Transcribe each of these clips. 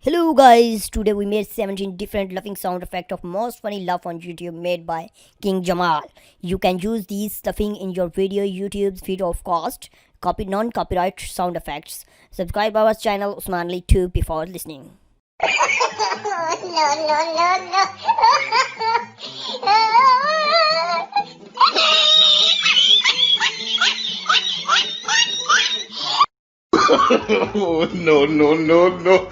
Hello guys, today we made 17 different laughing sound effects of most funny laugh on YouTube made by King Jamal. You can use these laughing in your video YouTube's feed of cost, non-copyright sound effects. Subscribe our channel Usman Ali 2 before listening. No, no, no, no. No, no, no, no, no.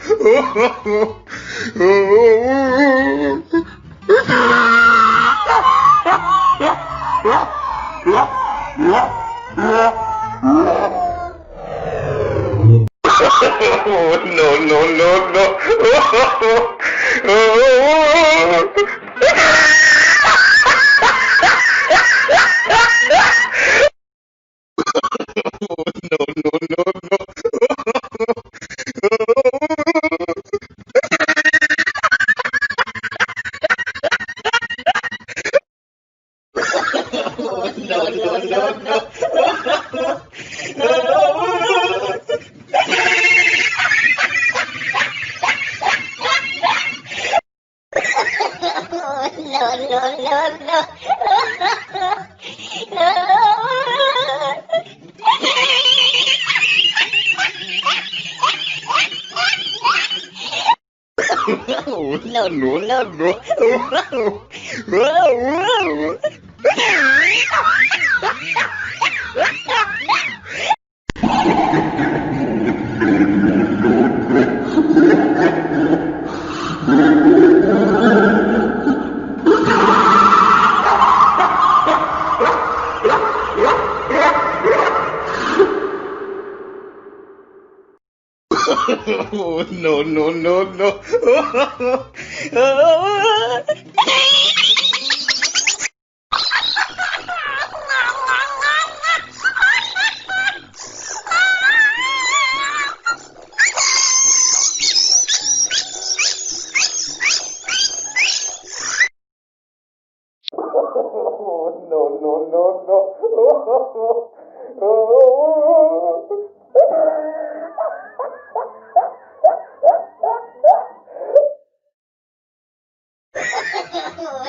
No, no, no, no.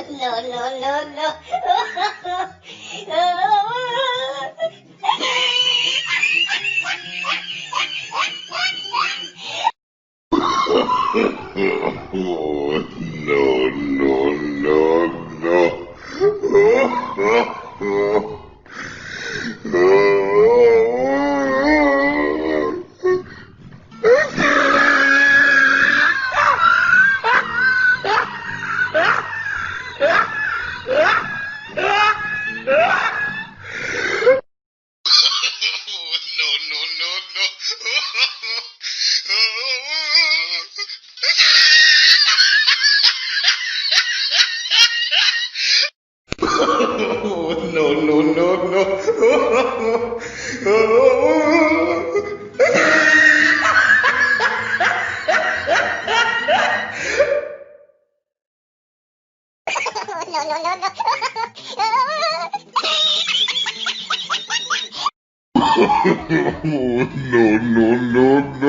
No, no, no, no. No, no, no, no, no, no, no. No, no, no, no.